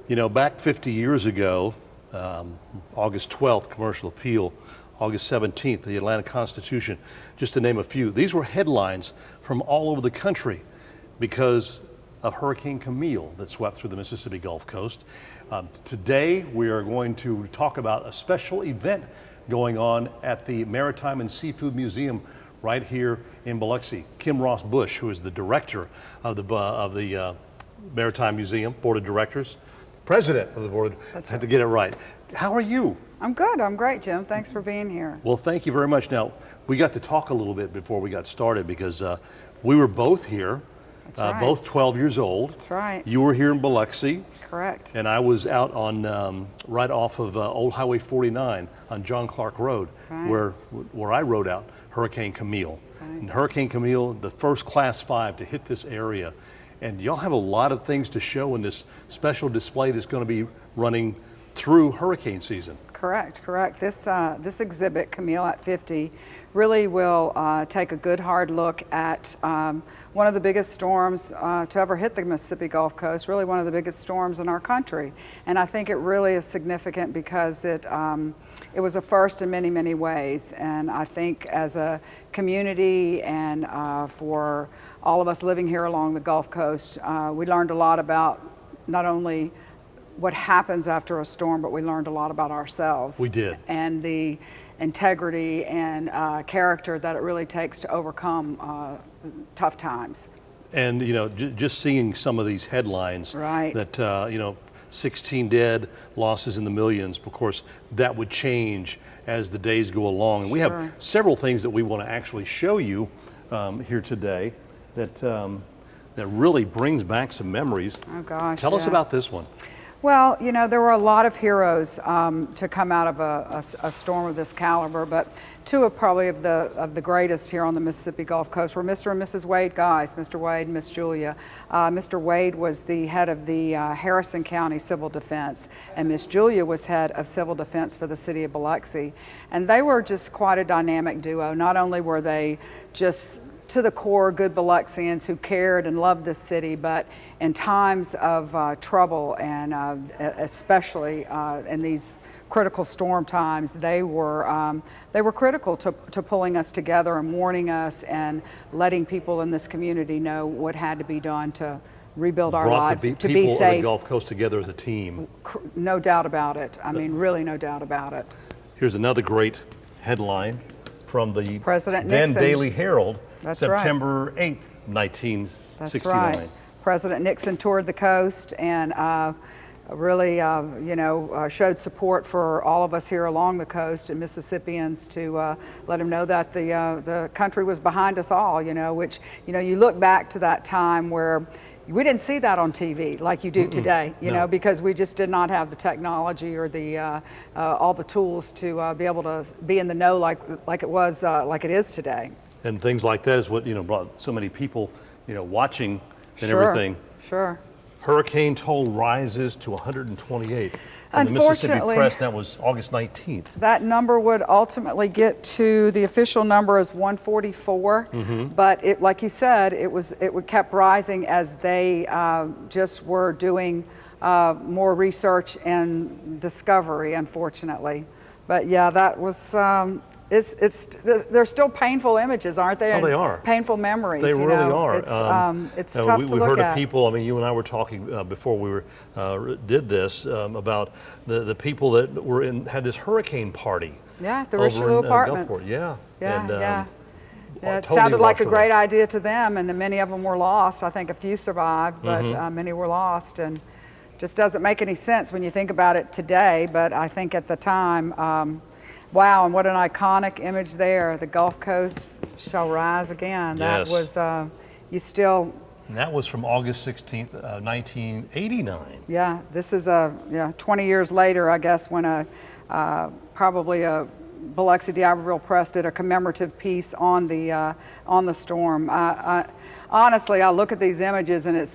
You know, back 50 years ago, August 12th, commercial appeal, August 17th, the Atlanta Constitution, just to name a few. These were headlines from all over the country because of Hurricane Camille that swept through the Mississippi Gulf Coast. Today, we are going to talk about a special event going on at the Maritime and Seafood Museum right here in Biloxi. Kim Ross Bush, who is the director of the Maritime Museum, Board of Directors, President of the Board. That's had to get it right. How are you? I'm good. I'm great, Jim. Thanks for being here. Well, thank you very much. Now, we got to talk a little bit before we got started because we were both here, That's right. both 12 years old. That's right. You were here in Biloxi. Correct. And I was out on right off of Old Highway 49 on John Clark Road, Right. where I rode out Hurricane Camille. Right. And Hurricane Camille, the first Class 5 to hit this area. And y'all have a lot of things to show in this special display that's going to be running through hurricane season. Correct. This exhibit, Camille at 50, really will take a good hard look at one of the biggest storms to ever hit the Mississippi Gulf Coast, really one of the biggest storms in our country. And I think it really is significant because it was a first in many, many ways. And I think as a community and for all of us living here along the Gulf Coast, we learned a lot about not only what happens after a storm, but we learned a lot about ourselves. We did. And the integrity and character that it really takes to overcome tough times. And you know, just seeing some of these headlines, Right. that you know, 16 dead, losses in the millions. Of course, that would change as the days go along. And we Sure. have several things that we want to actually show you here today that that really brings back some memories. Oh gosh. Tell us yeah. about this one. Well, you know, there were a lot of heroes to come out of a storm of this caliber, but two of probably of the greatest here on the Mississippi Gulf Coast were Mr. and Mrs. Wade Guys, Mr. Wade and Miss Julia. Mr. Wade was the head of the Harrison County Civil Defense, and Miss Julia was head of Civil Defense for the city of Biloxi. And they were just quite a dynamic duo. Not only were they just to the core good Biloxians who cared and loved this city, but in times of trouble and especially in these critical storm times, they were critical to pulling us together and warning us and letting people in this community know what had to be done to rebuild our lives, to be people of the safe. Gulf Coast together as a team. No doubt about it. I mean, really no doubt about it. Here's another great headline from the President then Nixon. Daily Herald, That's right. September 8th, 1969. That's right. President Nixon toured the coast and really, you know, showed support for all of us here along the coast and Mississippians to let him know that the country was behind us all, you know, which, you know, you look back to that time where we didn't see that on TV like you do today, you know, because we just did not have the technology or the all the tools to be able to be in the know like it is today. And things like that is what, you know, brought so many people, you know, watching and Sure, everything. Sure. Hurricane toll rises to 128. In the Mississippi Press, that was August 19th. That number would ultimately get to, the official number is 144, but it, like you said, it kept rising as they just were doing more research and discovery, unfortunately. But yeah, that was, they're still painful images, aren't they? Oh, they are. Painful memories. They really are. It's tough to we look heard at. of people, I mean, you and I were talking before we did this about the people that had this hurricane party. Yeah, the over Richelieu in, Apartments. Gulfport. Yeah. Yeah, and, yeah. Yeah, it totally sounded like a washed great away. idea to them, and many of them were lost. I think a few survived, but many were lost, and just doesn't make any sense when you think about it today. But I think at the time, wow, and what an iconic image there. The Gulf Coast shall rise again. Yes. That was, you still... And that was from August 16th, 1989. Yeah, this is 20 years later, I guess, when probably a Biloxi D'Iberville Press did a commemorative piece on the storm. Honestly, I look at these images and it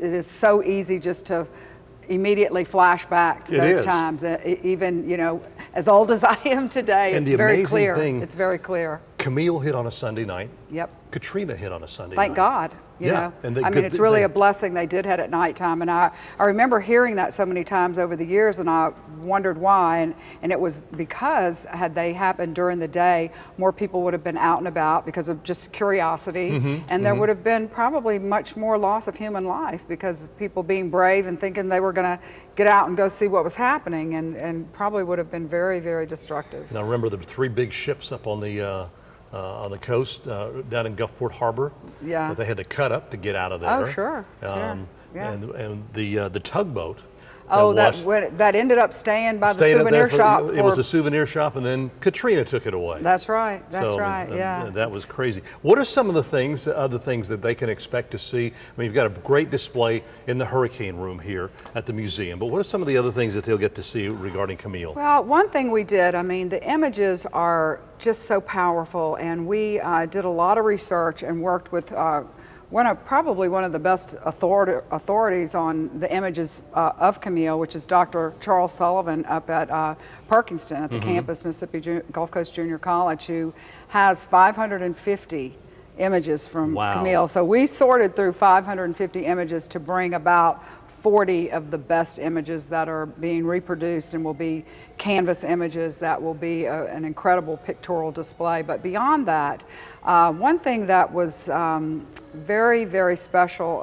is so easy just to immediately flash back to those times. Even, you know, as old as I am today, And it's the very amazing clear. thing- It's very clear. Camille hit on a Sunday night. Yep. Katrina hit on a Sunday Thank night. God. You Yeah, know? and they- I mean, good- it's really they- a blessing they did head at nighttime. And I remember hearing that so many times over the years, and I wondered why. And it was because had they happened during the day, more people would have been out and about because of just curiosity. And there would have been probably much more loss of human life because of people being brave and thinking they were going to get out and go see what was happening, and probably would have been very, very destructive. Now remember, there were 3 big ships up on the coast down in Gulfport Harbor. Yeah. That they had to cut up to get out of there. Oh, sure. Yeah. And the tugboat. Oh, washed- that ended up staying by the staying up there souvenir shop. It was a souvenir shop, and then Katrina took it away. That's right. That's So, right. Yeah. That was crazy. What are some of the other things that they can expect to see? I mean, you've got a great display in the hurricane room here at the museum, but what are some of the other things that they'll get to see regarding Camille? Well, one thing we did, I mean, the images are just so powerful, and we did a lot of research and worked with probably one of the best authorities on the images of Camille, which is Dr. Charles Sullivan up at Perkinston at the campus, Mississippi Gulf Coast Junior College, who has 550 images from Wow. Camille. So we sorted through 550 images to bring about 40 of the best images that are being reproduced and will be canvas images that will be an incredible pictorial display. But beyond that, one thing that was very, very special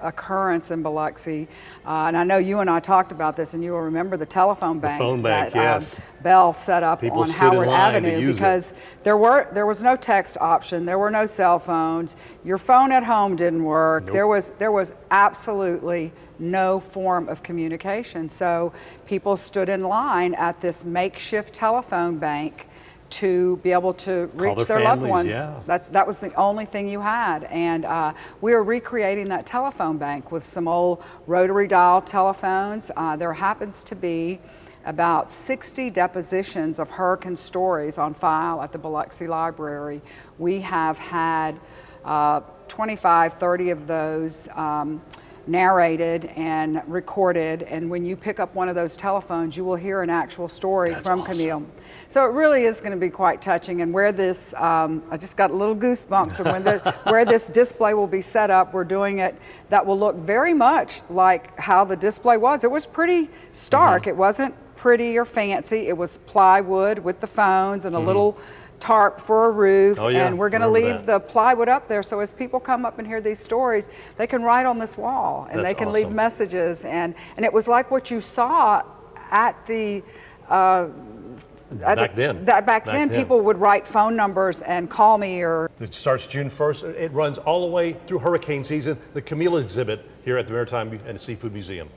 occurrence in Biloxi, and I know you and I talked about this, and you will remember the telephone bank, phone bank, that yes. Bell set up People on stood in Howard line to Avenue use it. because there was no text option, there were no cell phones, your phone at home didn't work. Nope. There was absolutely no form of communication. So people stood in line at this makeshift telephone bank to be able to reach their their loved families, ones. yeah. That was the only thing you had. And we are recreating that telephone bank with some old rotary dial telephones. There happens to be about 60 depositions of hurricane stories on file at the Biloxi Library. We have had 25, 30 of those narrated and recorded, and when you pick up one of those telephones, you will hear an actual story from awesome. Camille. So it really is going to be quite touching, and where this, I just got little goosebumps, and where this display will be set up, we're doing it that will look very much like how the display was. It was pretty stark. It wasn't pretty or fancy. It was plywood with the phones and a little tarp for a roof. Oh, yeah. And we're going to Remember leave that. the plywood up there, so as people come up and hear these stories, they can write on this wall, and That's they can leave awesome. messages. And it was like what you saw at the Back then. Back then, people would write phone numbers and call me or. It starts June 1st. It runs all the way through hurricane season. The Camille exhibit here at the Maritime and Seafood Museum.